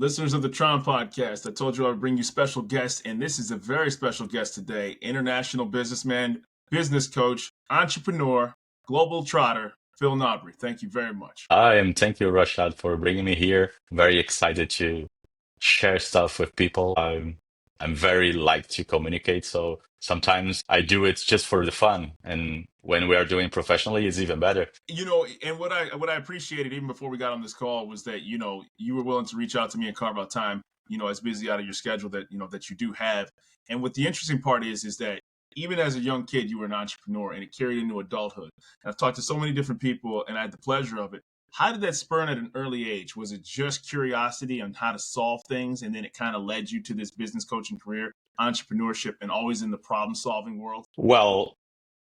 Listeners of the T.R.O.N podcast, I told you I would bring you special guests, and this is a very special guest today. International businessman, business coach, entrepreneur, global trotter, Phil Nobri. Thank you very much. Thank you, Rashad, for bringing me here. Very excited to share stuff with people. I'm very like to communicate, so sometimes I do it just for the fun, and when we are doing professionally, it's even better. And what I appreciated even before we got on this call was that you were willing to reach out to me and carve out time, as busy out of your schedule that you do have. And what the interesting part is that even as a young kid, you were an entrepreneur, and it carried into adulthood. And I've talked to so many different people, and I had the pleasure of it. How did that spurn at an early age? Was it just curiosity on how to solve things, and then it kind of led you to this business coaching career, entrepreneurship, and always in the problem solving world? Well,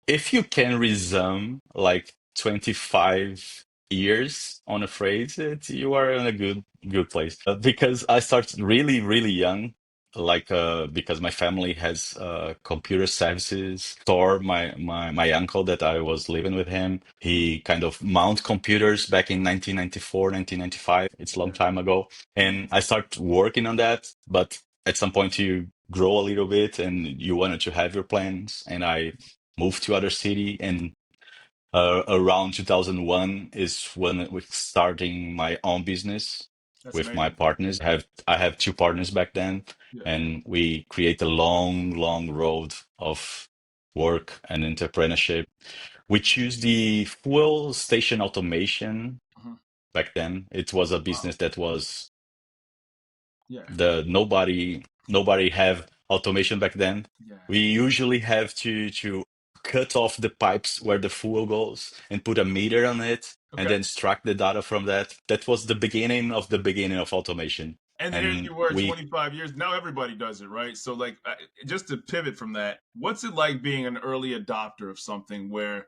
if you can resume like 25 years on a phrase, you are in a good place. Because I started really, really young, because my family has computer services store. My uncle that I was living with him, he kind of mount computers back in 1994, 1995. It's a long time ago. And I started working on that, but at some point you grow a little bit and you wanted to have your plans. And I moved to other city, and around 2001 is when we starting my own business That's with my amazing. partners. I have two partners back then, Yeah. and we create a long road of work and entrepreneurship. We choose the fuel station automation. Mhm. Back then it was a Wow. business that was Yeah. the nobody have automation back then. Yeah. We usually have to cut off the pipes where the fuel goes and put a meter on it and Okay. then extract the data from that. That was the beginning of automation. And then here And you were we 25 years. Now everybody does it, right? So, like, just to pivot from that, what's it like being an early adopter of something where,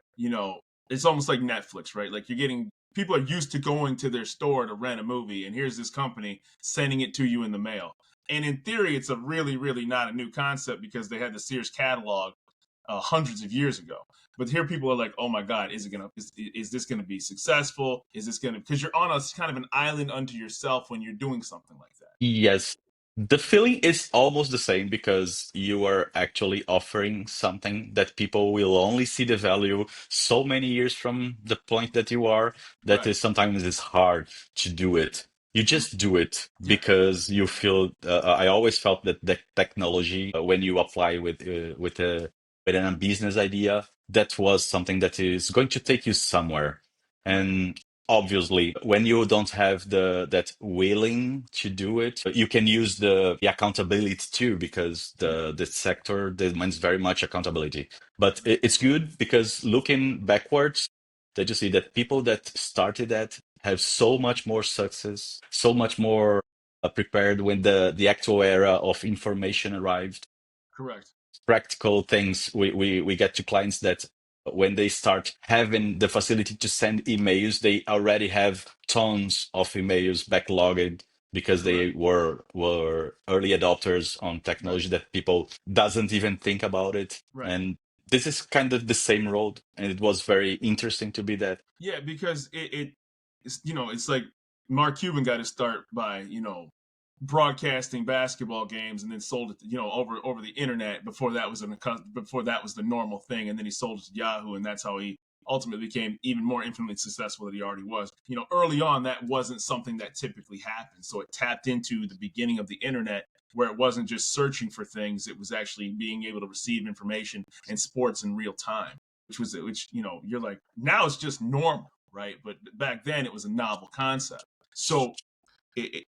it's almost like Netflix, right? Like, people are used to going to their store to rent a movie, and here's this company sending it to you in the mail. And in theory, it's a really, really not a new concept because they had the Sears catalog hundreds of years ago. But here people are like, oh my God, is this gonna be successful? Is this gonna because you're on a kind of an island unto yourself when you're doing something like that. Yes, the feeling is almost the same because you are actually offering something that people will only see the value so many years from the point that you are, that Right. is sometimes it's hard to do it. You Mhm. just do it Yeah. because you feel. I always felt that the technology, when you apply with a business idea, that was something that is going to take you somewhere. Right. And obviously, when you don't have the that willing to do it, you can use the accountability too, because Yeah. the sector demands very much accountability. But it's good because looking backwards, that you see that people that started that have so much more success, so much more prepared when the actual era of information arrived. Correct. Practical things we get to clients that when they start having the facility to send emails, they already have tons of emails backlogged because Correct. they were early adopters on Right. technology that people doesn't even think about it. Right. And this is kind of the same road, and it was very interesting to be that. Yeah, because it's like Mark Cuban got his start by broadcasting basketball games and then sold it over the internet before that was the normal thing, and then he sold it to Yahoo, and that's how he ultimately became even more infinitely successful than he already was. Early on that wasn't something that typically happened, so it tapped into the beginning of the internet where it wasn't just searching for things, it was actually being able to receive information and sports in real time, which you're like, now it's just normal, right? But back then it was a novel concept. So it,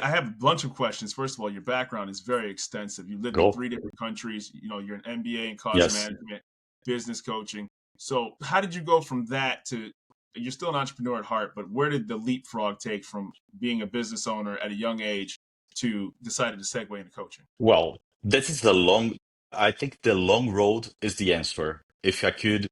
I have a bunch of questions. First of all, your background is very extensive. You lived in Go. 3 different countries. You're an MBA in cost Yes. management, business coaching. So how did you go from that to you're still an entrepreneur at heart, but where did the leapfrog take from being a business owner at a young age to decided to segue into coaching? Well, this is the long, I think the long road is the answer. If I could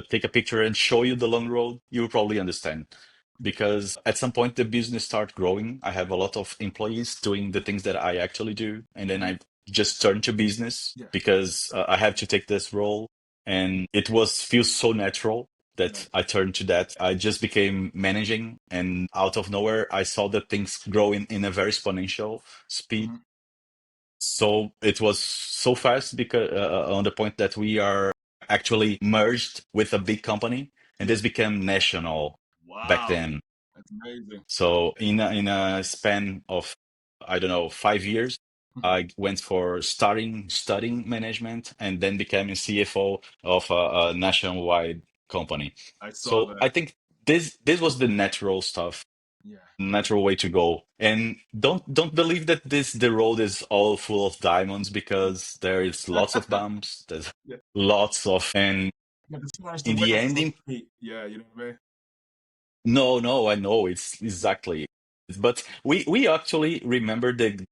take a picture and show you the long road, you will probably understand. Yeah. Because at some point the business start growing. I have a lot of employees doing the things that I actually do, and then Mhm. I just turn to business Yeah. because I have to take this role, and it was feels so natural. that Nice. I turned to that. I just became managing, and out of nowhere, I saw that things grow in a very exponential speed. Hmm. So it was so fast because on the point that we are actually merged with a big company, and Yeah. this became national back Wow. then. That's amazing. So in a span of, I don't know, 5 years, Mhm. I went for starting studying management and then became a CFO of a nationwide company. I saw So that. I think this was the natural stuff, Yeah. natural way to go. And don't believe that this the road is all full of diamonds, because there is lots of bumps. There's Yeah. lots of, and You got to smash the in the winners, so to ending, speak. Yeah, you know what I mean? no, I know it's exactly. But we actually remember the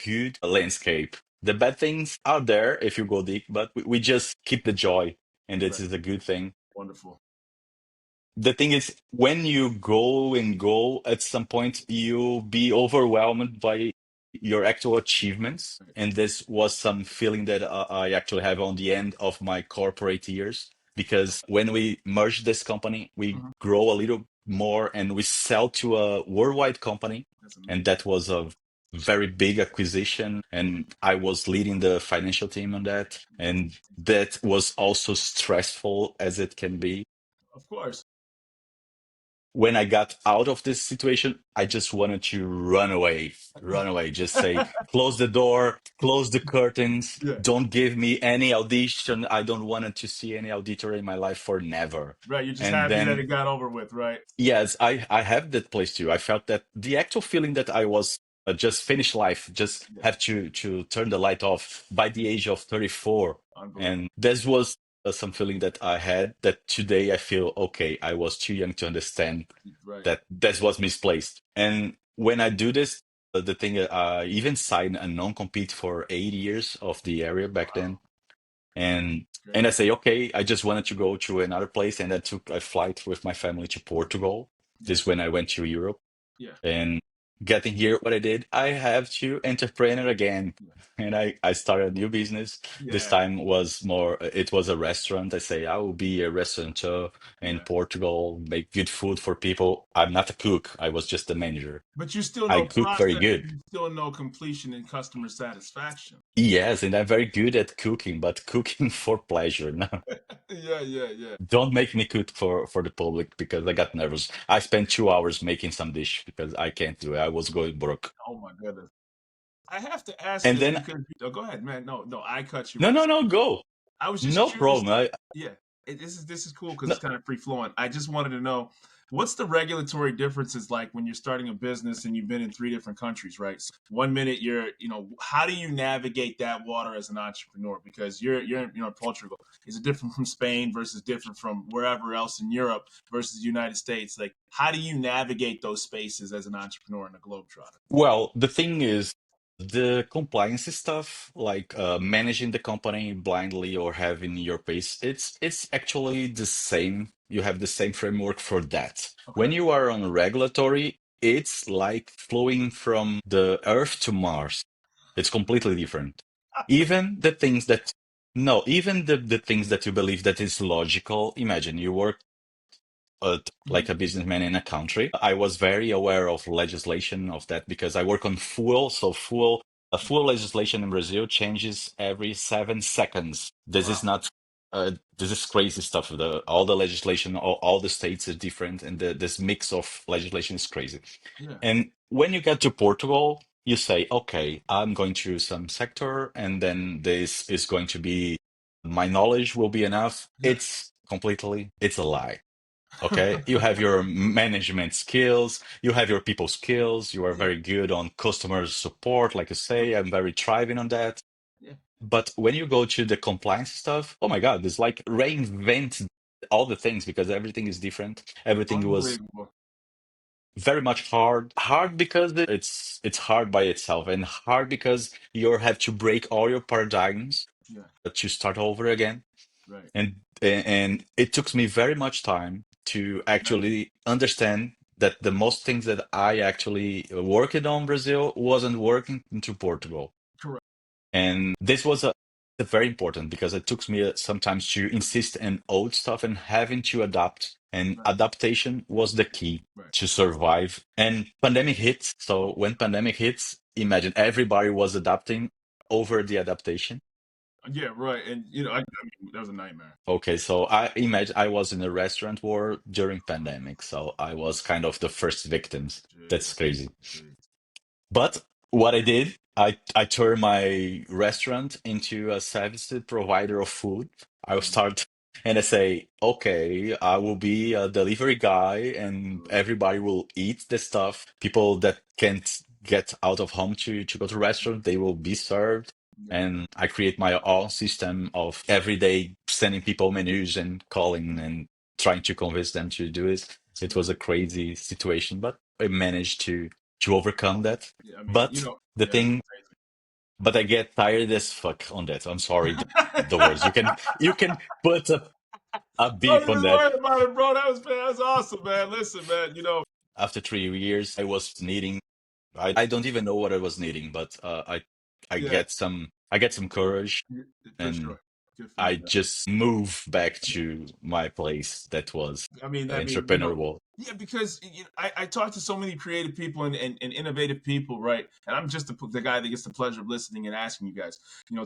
good landscape. The bad things are there if you go deep, but we just keep the joy, and this Right. is a good thing. Wonderful. The thing is, when you go and go, at some point you'll be overwhelmed by your actual achievements. Right. And this was some feeling that I actually have on the end of my corporate years. Because when we merged this company, we Hmm. grow a little more and we sell to a worldwide company. That's And amazing. that was a very big acquisition. And I was leading the financial team on that. That's And that was also stressful as it can be. of course. When I got out of this situation, I just wanted to run away, just say, close the door, close the curtains, Yeah. don't give me any audition. I don't want to see any auditor in my life for never. Right. You're just And happy that then, it got over with, right? yes, I have that place too. I felt that the actual feeling that I was just finished life, just Yeah. have to turn the light off by the age of 34. Unbelievable. And this was some feeling that I had that today I feel, okay, I was too young to understand Right. that was misplaced. And when I do this, the thing, I even signed a non-compete for 8 years of the area back Wow. then. And That's great. and I say, okay, I just wanted to go to another place, and I took a flight with my family to Portugal. Yeah. This is when I went to Europe. Yeah. And getting here, what I did, I have to entrepreneur again. Yeah. And I started a new business. This Yeah. time was more, it was a restaurant. I say, I will be a restaurateur in Yeah. Portugal, make good food for people. I'm not a cook. I was just a manager. But you still I know cook very process. good. You still know completion and customer satisfaction. Yes, and I'm very good at cooking, but cooking for pleasure. No, Yeah. Yeah. Yeah. don't make me cook for the public because I got nervous. I spent 2 hours making some dish because I can't do it. I was going broke. Oh my goodness. I have to ask And this then, because oh, go ahead, man. No, no, I cut you no, off. no, no, go. I was just No curious. problem. I Yeah, this is cool because no, it's kind of free flowing. I just wanted to know what's the regulatory differences like when you're starting a business and you've been in three different countries, right? So 1 minute you're, how do you navigate that water as an entrepreneur? Because you're in, Portugal. Is it different from Spain versus different from wherever else in Europe versus the United States? Like, how do you navigate those spaces as an entrepreneur and a globetrotter? well, the thing is, the compliance stuff, like managing the company blindly or having your pace, it's actually the same. You have the same framework for that. Okay. When you are on regulatory, it's like flowing from the Earth to Mars. It's completely different. Even the things that no, even the things that you believe that is logical. Imagine you work Mhm. like a businessman in a country. I was very aware of legislation of that because I work on fuel. So a fuel legislation in Brazil changes every 7 seconds. This Wow. is not, this is crazy stuff. All the legislation, all the states are different, and this mix of legislation is crazy. Yeah. And when you get to Portugal, you say, okay, I'm going to some sector, and then this is going to be, my knowledge will be enough. Yeah. It's a lie. Okay, you have your management skills, you have your people skills, you are Yeah. very good on customer support, like I Right. say, I'm very thriving on that. Yeah. But when you go to the compliance stuff, oh my God, it's like reinvent all the things because everything is different. Everything was Unbelievable. very much hard. Hard because it's hard by itself, and hard because you have to break all your paradigms Yeah. to start over again. Right. And it took me very much time to Nice. actually understand that the most things that I actually worked on Brazil wasn't working into Portugal. Correct. And this was very important because it took me sometimes to insist on old stuff and having to adapt. And Right. adaptation was the key Right. to survive. And pandemic hits. So when pandemic hits, imagine everybody was adapting over the adaptation. Yeah. Right. And I mean, that was a nightmare. Okay, so I imagine I was in the restaurant world during pandemic, so I was kind of the first victims. That's Jeez. crazy. Jeez. But what I did, I turned my restaurant into a service provider of food. I will Mm, start and I say, okay, I will be a delivery guy and absolutely. everybody will eat the stuff. People that can't get out of home to go to restaurant, they will be served. Yeah. And I create my own system of every day sending people menus and calling Mm, and trying to convince them to do it. It yeah. was a crazy situation, but I managed to overcome that. Yeah. I mean, But the yeah, thing, but I get tired as fuck on that. I'm sorry, the it's words. crazy. You can put a Don't beep on even that. worry about it, bro. That was awesome, man. Listen, man. After 3 years, I was needing. I don't even know what I was needing, but Yeah, I get some courage, for and sure. Good for I you, man. just move back to my place that was entrepreneur world. yeah, because I talk to so many creative people and innovative people, right? And I'm just the guy that gets the pleasure of listening and asking you guys.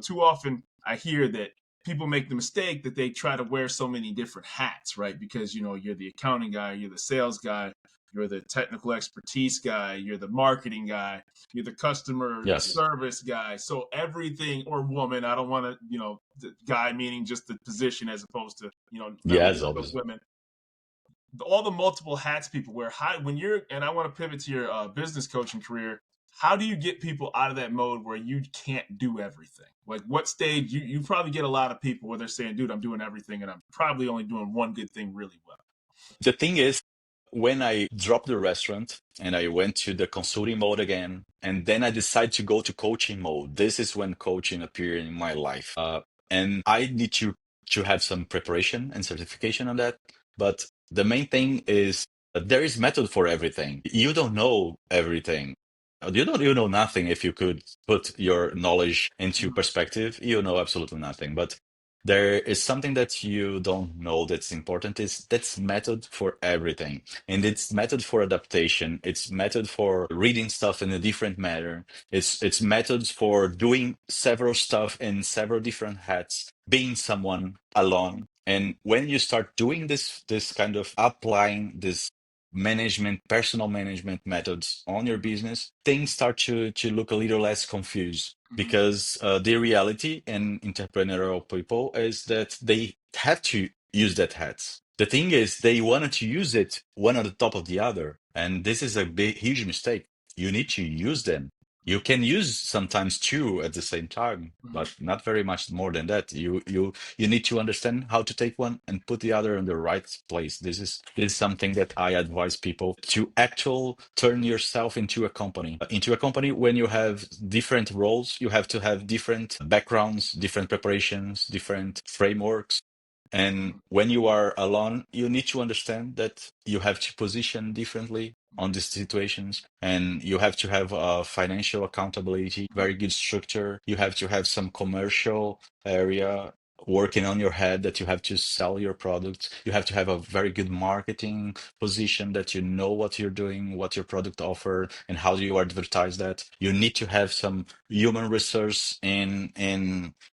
Too often I hear that people make the mistake that they try to wear so many different hats, right? Because you're the accounting guy, you're the sales guy, you're the technical expertise guy, you're the marketing guy, you're the customer Yes, service guy. So everything, or woman, I don't want to, the guy meaning just the position as opposed to, yes, members of obviously. women, all the multiple hats people wear. And I want to pivot to your business coaching career. How do you get people out of that mode where you can't do everything? Like, what stage you probably get a lot of people where they're saying, "Dude, I'm doing everything, and I'm probably only doing one good thing really well." The thing is, when I dropped the restaurant and I went to the consulting mode again, and then I decided to go to coaching mode. This is when coaching appeared in my life. And I need to have some preparation and certification on that. But the main thing is there is method for everything. You don't know everything. You know nothing if you could put your knowledge into Mm-hmm. perspective. You know absolutely nothing. But there is something that you don't know that's important is that's method for everything. And it's method for adaptation. It's method for reading stuff in a different manner. It's methods for doing several stuff in several different hats, being someone alone. And when you start doing this kind of applying this personal management methods on your business, things start to look a little less confused Mm-hmm. because the reality in entrepreneurial people is that they have to use that hats. The thing is, they wanted to use it one on the top of the other, and this is a big, huge mistake. You need to use them. You can use sometimes two at the same time, Mm-hmm. but not very much more than that. You need to understand how to take one and put the other in the right place. This is something that I advise people to actual turn yourself into a company. Into a company when you have different roles, you have to have different backgrounds, different preparations, different frameworks. And Mm-hmm. when you are alone, you need to understand that you have to position differently on Right. these situations, and you have to have a financial accountability, Mm-hmm. very good structure. You have to have some commercial area working on your head that you have to sell your products. You have to have a very good marketing position that you know what you're doing, what your product offer, and how do you advertise that. You need to have some human resource in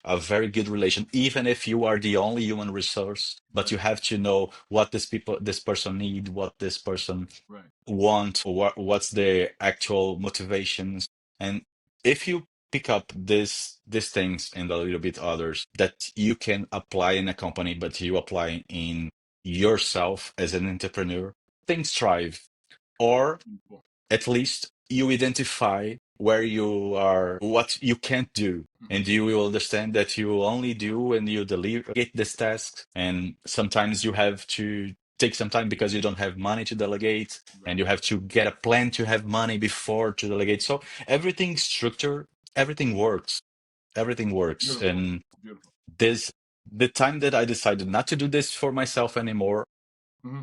a very good relation, even if you are the only human resource. But Right. you have to know what this person need, what this person Right. want, or what's their actual motivations. And if you pick up these things and a little bit others that you can apply in a company, but you apply in yourself as an entrepreneur, things thrive. Or Beautiful. at least you identify where you are, what you can't do. Mm-hmm. And you will understand that you will only do when you delegate this task. And sometimes you have to take some time because you don't have money to delegate, Right. and you have to get a plan to have money before to delegate. So everything structure, everything works. Everything works. Beautiful. And Beautiful. this the time that I decided not to do this for myself anymore, Mm-hmm.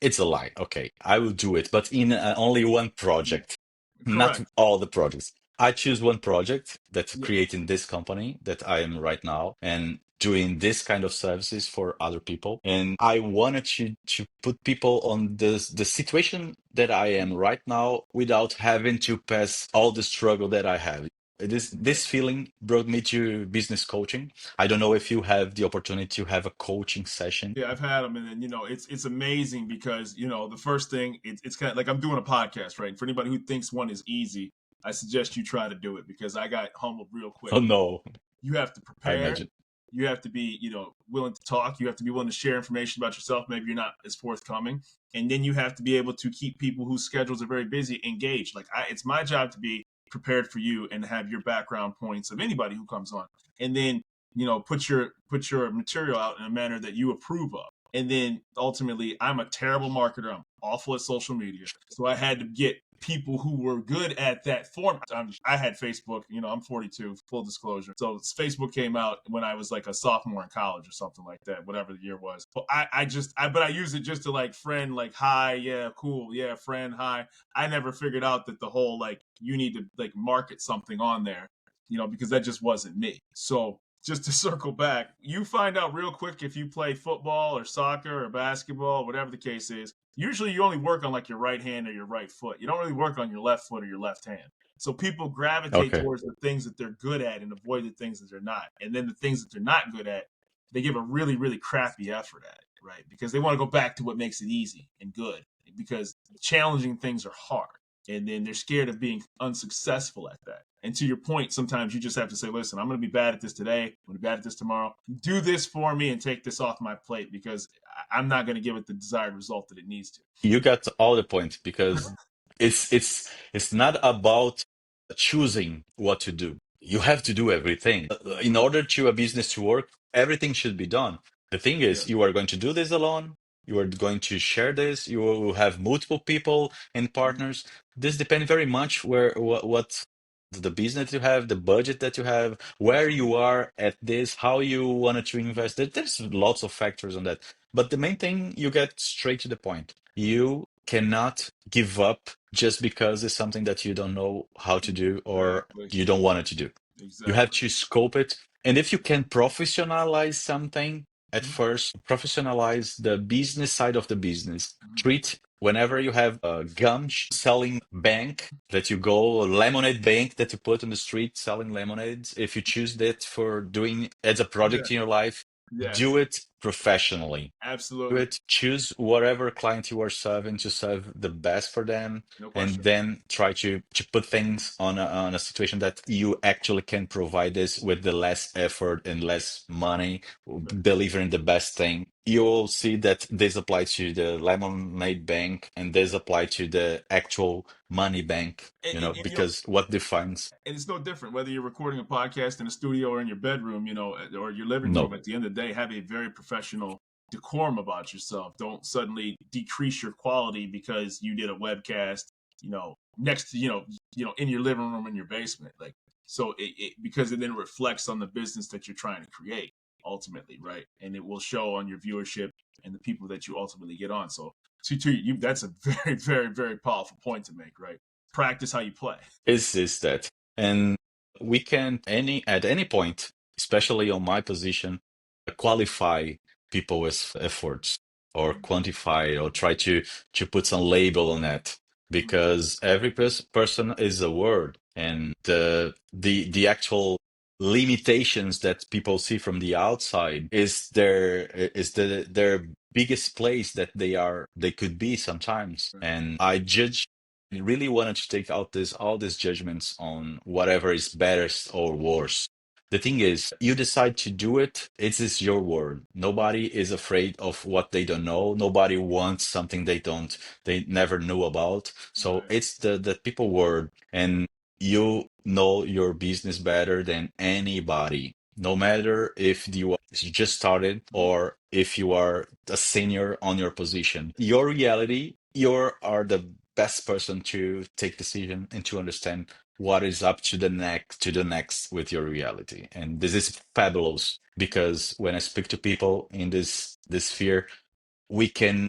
it's a lie. Okay, I will do it, but in only one project, not Correct. all the projects. I choose one project that's Yeah, creating this company that I am right now and doing this kind of services for other people. And I wanted to put people on the situation that I am right now without having to pass all the struggle that I have. yeah. This feeling brought me to business coaching. I don't know if you have the opportunity to have a coaching session. Yeah, I've had them, and then it's amazing because the first thing it's kind of like I'm doing a podcast, right? And for anybody who thinks one is easy, I suggest you try to do it because I got humbled real quick. Oh no, You have to I prepare. imagine. You have to be willing to talk. You have to be willing to share information about yourself. Maybe you're not as forthcoming, and then you have to be able to keep people whose schedules are very busy engaged. Like it's my job to be prepared for you and have your background points of anybody who comes on, and then put your material out in a manner that you approve of. And then ultimately, I'm a terrible marketer. I'm awful at social media, so I had to get people who were good at that form. I had Facebook. I'm 42. Full disclosure. So Facebook came out when I was like a sophomore in college or something like that, whatever the year was. But I use it just to like friend, like hi, yeah, cool, yeah, friend, hi. I never figured out that the whole like you need to like market something on there, because that just wasn't me. So just to circle back, you find out real quick if you play football or soccer or basketball, whatever the case is. Usually you only work on like your right hand or your right foot. You don't really work on your left foot or your left hand. So people gravitate Okay. towards the things that they're good at and avoid the things that they're not. And then the things that they're not good at, they give a really, really crappy effort at it, right? Because they want to go back to what makes it easy and good. Because challenging things are hard. And then they're scared of being unsuccessful at that. And to your point, sometimes you just have to say, listen, I'm going to be bad at this today. I'm going to be bad at this tomorrow. Do this for me and take this off my plate because I'm not going to give it the desired result that it needs to. You got all the points because it's not about choosing what to do. You have to do everything. In order to a business to work, everything should be done. The thing is, Yes. you are going to do this alone. You are going to share this. You will have multiple people and Mm-hmm. partners. This depends very much what the business you have, the budget that you have, where you Absolutely. are at this, how you wanted to invest. There's lots of factors on that. But the main thing, you get straight to the point. You cannot give up just because it's something that you don't know how to do or Exactly. you don't want it to do. You have Exactly. to scope it. And if you can professionalize something at Mm-hmm. first, professionalize the business side of the business. Treat whenever you have a gum selling bank that you go, a lemonade bank that you put on the street selling lemonades. If you choose that for doing as a Yeah. project in your life, do Yes. it professionally. Do Absolutely. it. Choose whatever client you are serving to serve the best for them, No and question. then try to put things on a situation that you actually can provide this with the less effort and less money, Okay. delivering the best thing. You will see that this applies to the lemonade bank and this apply to the actual money bank, And because what defines and it's no different whether you're recording a podcast in a studio or in your bedroom, or your living room. no. At the end of the day, have a very professional decorum about yourself. Don't suddenly decrease your quality because you did a webcast, next to in your living room in your basement. Like so, because it then reflects on the business that you're trying to create ultimately, right? And it will show on your viewership and the people that you ultimately get on. So, to you, that's a very, very, very powerful point to make, right? Practice how you play. Is that, and we can any at any point, especially on my position, qualify people's efforts or quantify or try to put some label on it, because every person is a word, and the actual limitations that people see from the outside is their biggest place that they could be sometimes. And I judge really wanted to take out this all these judgments on whatever is better or worse. The thing is, you decide to do it, it is your word. Nobody is afraid of what they don't know. Nobody wants something they never knew about. So Right. it's the people word, and you know your business better than anybody. No matter if you just started Mhm. or if you are a senior on your position, your reality, you are the best person to take decision and to understand what is up to the next with your reality. And this is fabulous because when I speak to people in this sphere, we can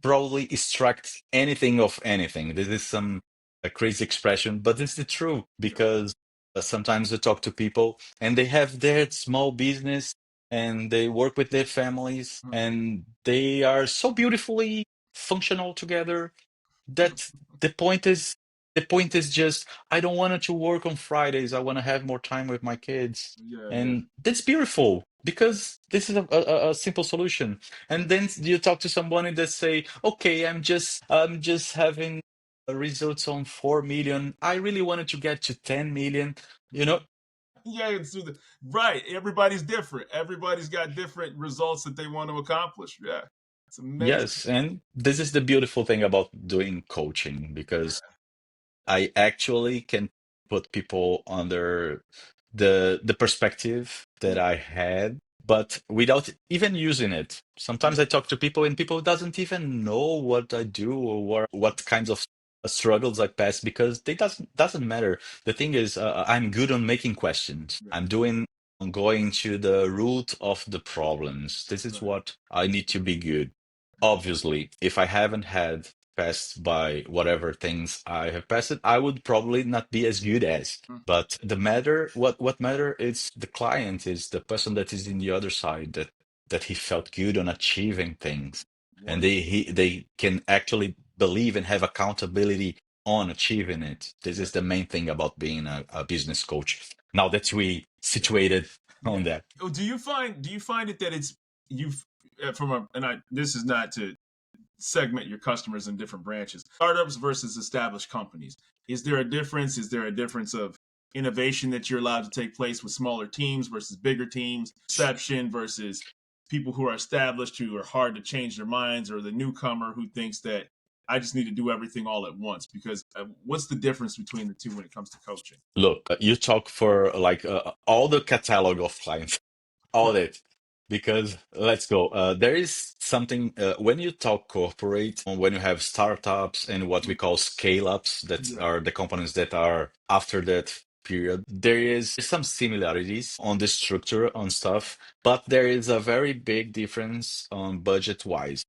probably extract anything of anything. This is some a crazy expression, but it's the truth Yeah. because sometimes I talk to people and they have their small business and they work with their families Mhm. and they are so beautifully functional together that the point is the point is just I don't want to work on Fridays. I want to have more time with my kids, Yeah, yeah. and that's beautiful because this is a simple solution. And then you talk to someone that say, "Okay, I'm just having results on 4 million. I really wanted to get to 10 million." You know, Yeah, it's right. Everybody's different. Everybody's got different results that they want to accomplish. Yeah, it's amazing. yes, and this is the beautiful thing about doing coaching because I actually can put people under the perspective that Yeah, I had, but without even using it. yeah, Sometimes I talk to people and people doesn't even know what I do or what kinds of struggles I pass because they doesn't matter. The thing is, I'm good on making questions. yeah. I'm going to the root of the problems. This is Right. what I need to be good. Yeah. Obviously, if I haven't had passed by whatever things I have passed, I would probably not be as good as. Mm. But what matter is the client, is the person that is in the other side that he felt good on achieving things, and Wonderful. they can actually believe and have accountability on achieving it. This Yeah, is the main thing about being a business coach. Now that we yeah, situated yeah. on that. Oh, do you find it that it's you've from a and I this is not to segment your customers in different branches. Startups versus established companies. Is there a difference? Is there a difference of innovation that you're allowed to take place with smaller teams versus bigger teams? Perception versus people who are established who are hard to change their minds, or the newcomer who thinks that I just need to do everything all at once? Because what's the difference between the two when it comes to coaching? Look, you talk for like all the catalog of clients. All it. Because let's go. There is something when you talk corporate, when you have startups and what we call scale ups, that Yeah. are the companies that are after that period, there is some similarities on the structure on stuff, but there is a very big difference on budget wise.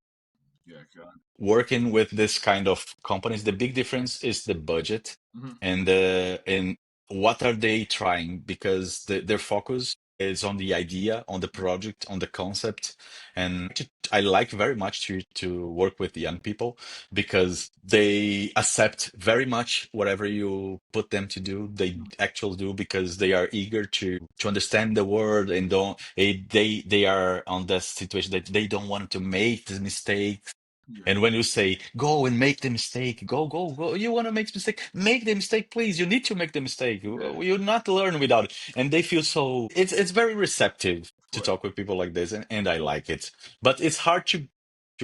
Yeah. God. Working with this kind of companies, the big difference is the budget Mm-hmm. and what are they trying because their focus is on the idea, on the project, on the concept. And I like very much to work with young people because they accept very much whatever you put them to do. They actually do because they are eager to understand the world and don't they are on that situation that they don't want to make the mistake. Yeah. And when you say, go and make the mistake, go, you want to make the mistake, make the mistake, please. You need to make the mistake. Yeah. You'll not learn without it. And they feel so, it's very receptive Of to course. talk with people like this, and I like it. But it's hard to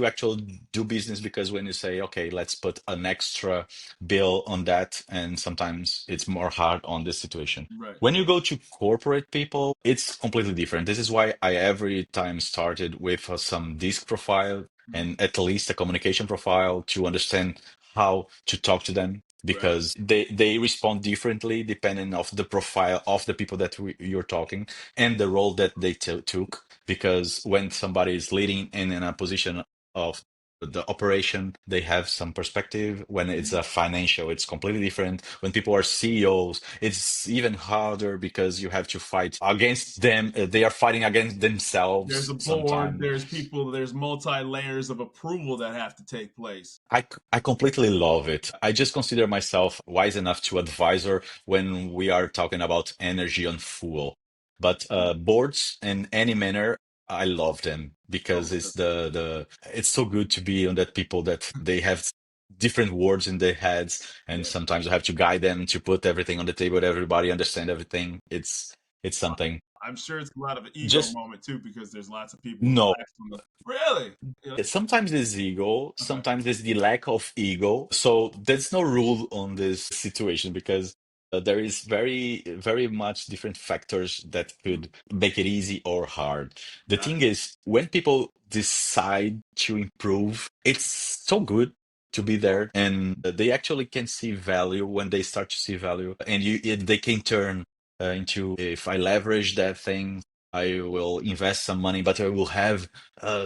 actually do business because when you say, okay, let's put an extra bill on that, and sometimes it's more hard on this situation. Right. When you go to corporate people, it's completely different. This is why I every time started with some disc profile Mhm. and at least a communication profile to understand how to talk to them Right. because they respond differently depending of the profile of the people that you're talking and the role that they took because when somebody is leading in a position of the operation, they have some perspective. When it's Mhm. a financial, it's completely different. When people are CEOs, it's even harder because you have to fight against them. They are fighting against There's themselves a board, sometimes. there's people, there's multi layers of approval that have to take place. I completely love it. I just consider myself wise enough to advise her when we are talking about energy on fuel. But boards in any manner, I love them Oh, because it's it's so good to be on that people that they have different words in their heads, and yeah. sometimes I have to guide them to put everything on the table, everybody understand everything. It's something. I'm sure it's a lot of an ego Just moment too, because there's lots of people no. relaxed on the really. Yeah. Sometimes there's ego, Okay. sometimes there's the lack of ego. So there's no rule on this situation because there is very much different factors that Mhm. could make it easy or hard. The Got thing it. is, when people decide to improve, it's so good to be Oh, there, and they actually can see value when they start to see value, and they can turn into if I leverage that thing. I will invest some money, but I will have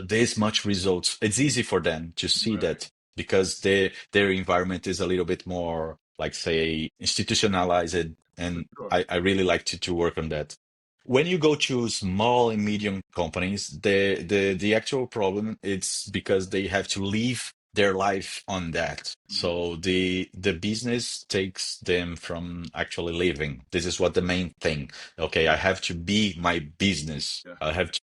this much results. It's easy for them to see right. that because their environment is a little bit more like say institutionalized, For and sure. I really like to work on that. When you go to small and medium companies, the actual problem it's because they have to live their life on that. Mm-hmm. So the business takes them from actually living. This is what the main thing. Okay, I have to be my business. Yeah. I have to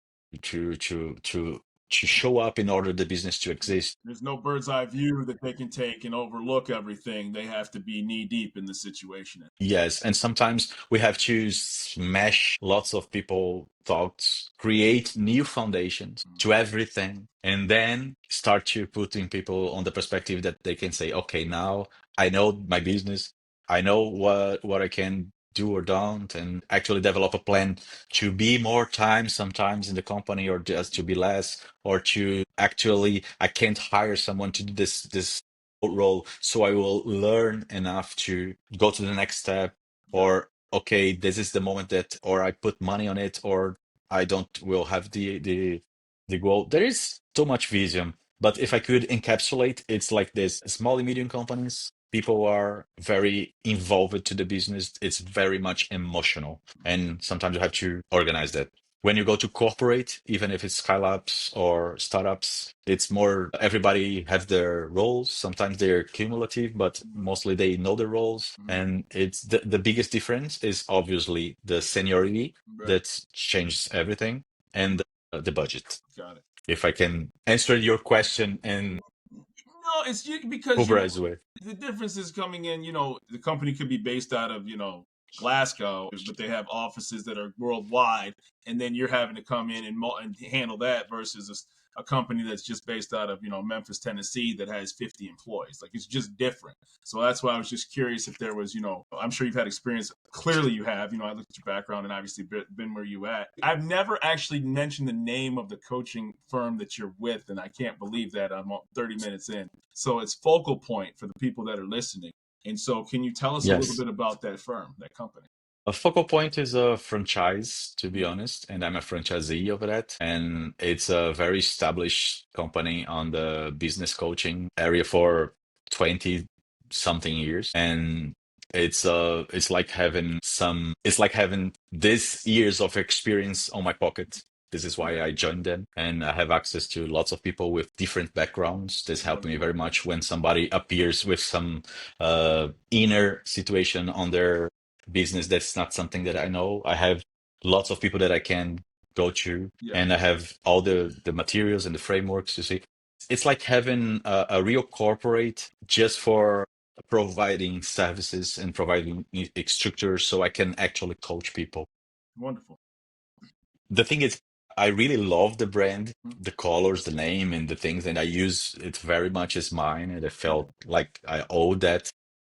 to to to show up in order the business to Yeah. exist. There's no bird's eye view that they can take and overlook everything. They have to be knee deep in the situation. Yes, and sometimes we have to smash lots of people thoughts, create new foundations Mm-hmm. to everything, and then start to putting people on the perspective that they can say, okay, now I know my business, I know what I can do or don't, and actually develop a plan to be more time sometimes in the company or just to be less, or to actually I can't hire someone to do this role, so I will learn enough to go to the next step, Got or okay, this is the moment that, or I put money on it, or I don't will have the goal. There is so much vision, but if I could encapsulate, it's like this: small and medium companies, people are very involved to the business. It's very much emotional, and sometimes you have to organize that. When you go to corporate, even if it's scale-ups or startups, it's more everybody has their roles. Sometimes they're cumulative, but it. mostly they know their roles. Mm-hmm. And it's the biggest difference is obviously the seniority Right. that changes everything, and the budget. Got it. If I can answer your question in No, it's because pulverized way. the difference is coming in. The company could be based out of Glasgow, but they have offices that are worldwide, and then you're having to come in and handle that versus a company that's just based out of Memphis, Tennessee, that has 50 employees. Like it's just different. So that's why I was just curious if there was, I'm sure you've had experience. Clearly, you have. I looked at your background and obviously been where you at. I've never actually mentioned the name of the coaching firm that you're with, and I can't believe that I'm 30 minutes in. So it's Focal Point for the people that are listening. And so, can you tell us a little Yes. bit about that firm, that company? A Focal Point is a franchise, to be Mm-hmm. honest, and I'm a franchisee of that. And it's a very established company on the business coaching area for 20 something years. And it's like having this years of experience on my pocket. This is why Yeah, I joined them, and I have access to lots of people with different backgrounds. This helped me wonderful. very much when somebody appears with some inner situation on their business that's not something that I know. I have lots of people that I can go to, Yeah, and I have all the materials and the frameworks to see. It's like having a real corporate just for providing services and providing structures so I can actually coach people. wonderful. The thing is, I really love the brand, Mm-hmm. the colors, the name, and the things, and I use it very much as mine. And I Yeah, felt like I owe that.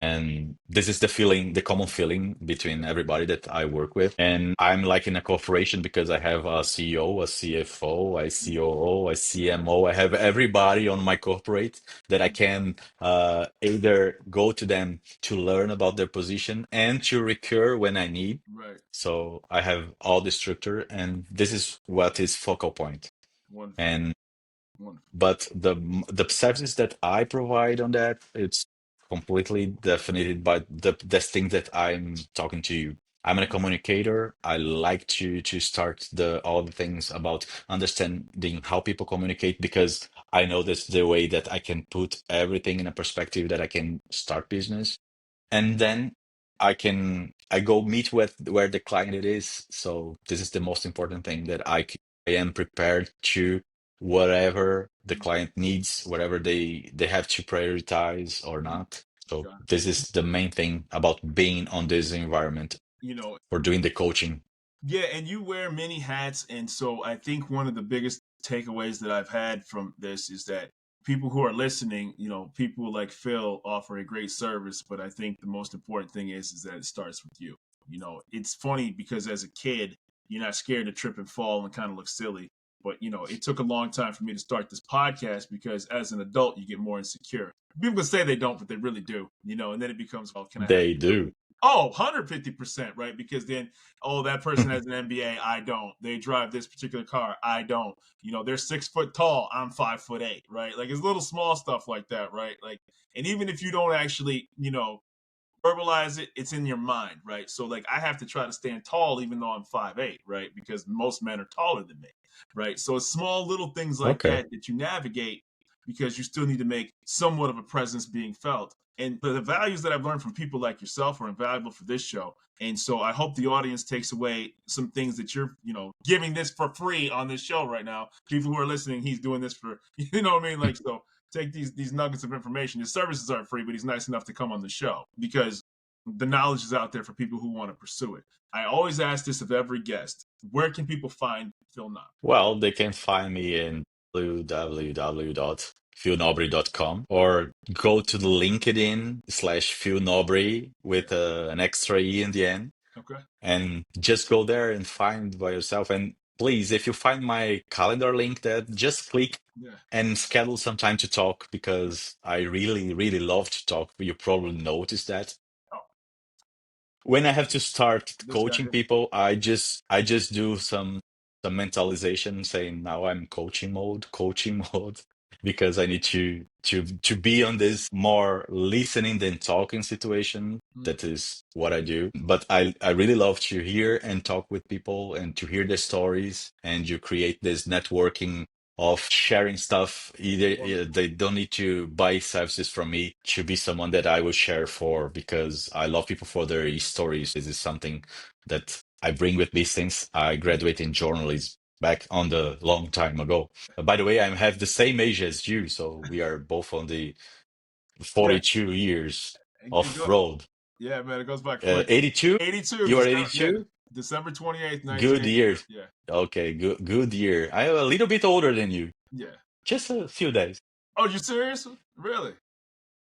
And this is the feeling, the common feeling between yeah, everybody that I work with. And I'm like in a corporation because I have a CEO, a CFO, a COO, a CMO. I have everybody on my corporate that I can either go to them to learn about their position and to recur when I need. right. So I have all the structure, and this is what is Focal Point. Wonderful, And wonderful. but the services that I provide on that, it's completely definited by the thing that I'm talking to you. I'm a communicator. I like to start the all the things about understanding how people communicate because I know that's the way that I can put everything in a perspective that I can start business, and then I go meet with where the client it is. So this is the most important thing that I am prepared to whatever the client needs, whatever they have to prioritize or Mm-hmm. not. So Got this is the main thing about being on this environment it. or doing the coaching. Yeah, and you wear many hats, and so I think one of the biggest takeaways that I've had from this is that people who are listening, people like Phil offer a great service, but I think the most important thing is that it starts with you. It's funny because as a kid, you're not scared to trip and fall and kind of look silly. But it took a long time for me to start this podcast because as an adult, you get more insecure. People can say they don't, but they really do. And then it becomes, well, can I have They do. Oh, 150%, right? Because then, oh, that person has an MBA, I don't. They drive this particular car, I don't. They're 6 foot tall, I'm 5'8", right? Like it's little small stuff like that, right? Like, and even if you don't actually, verbalize it, it's in your mind, right? So like I have to try to stand tall even though I'm 5'8", right? Because most men are taller than me, right? So it's small little things like Okay. that you navigate because you still need to make somewhat of a presence being felt. And the values that I've learned from people like yourself are invaluable for this show. And so I hope the audience takes away some things that you're, giving this for free on this show right now. People who are listening, he's doing this for, you know what I mean? Like, so take these nuggets of information. His services aren't free, but he's nice enough to come on the show because the knowledge is out there for people who want to pursue it. I always ask this of every guest: where can people find Phil Nobre? Well, they can find me in www.philnobre.com or go to the LinkedIn/Phil with an extra E in the end. Okay. And just go there and find by yourself. And please, if you find my calendar link, that just click and schedule some time to talk because I really, really love to talk. You probably noticed that. Oh, When I have to start this guy coaching here. people, I just do some mentalization saying now I'm coaching mode, because I need to be on this more listening than talking situation. That is what I do. But I really love to hear and talk with people and to hear their stories, and you create this networking of sharing stuff. Either they don't need to buy services from me to be someone that I will share for, because I love people for their stories. This is something that I bring with me since I graduated in journalism back on the long time ago. By the way, I have the same age as you, so we are both on the Yeah, 42 years it of go, road. yeah, man, it goes back quick. 82? 82, You are December, yeah, 82? December 28th, Good 1980. year. Yeah, Okay, good year. I am a little bit older than you. yeah. Just a few days. Oh, you serious? Really?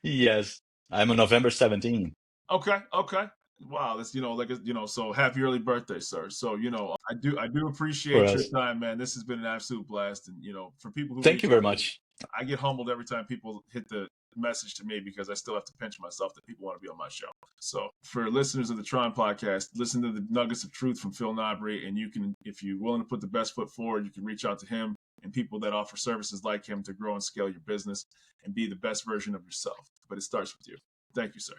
Yes, I'm on November 17. Okay, okay. Wow, that's so happy early birthday, sir. So I do For appreciate your us. time, man. This has been an absolute blast, and for people who Thank reach you very out to me, much. I get humbled every time people hit the message to me because I still have to pinch myself that people want to be on my show. So for listeners of the T.R.O.N podcast, listen to the nuggets of truth from Phil Nobre, and you can, if you're willing to put the best foot forward, you can reach out to him and people that offer services like him to grow and scale your business and be the best version of yourself. But it starts with you. Thank you, sir.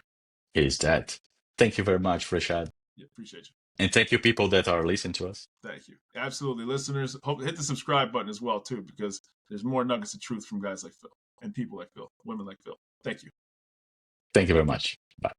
Is that. Thank you very much, Rashad. Yeah, appreciate you. And thank you, people that are listening to us. Thank you. Absolutely. Listeners, hit the subscribe button as well, too, because there's more nuggets of truth from guys like Phil and people like Phil, women like Phil. Thank you. Thank you very much. Bye.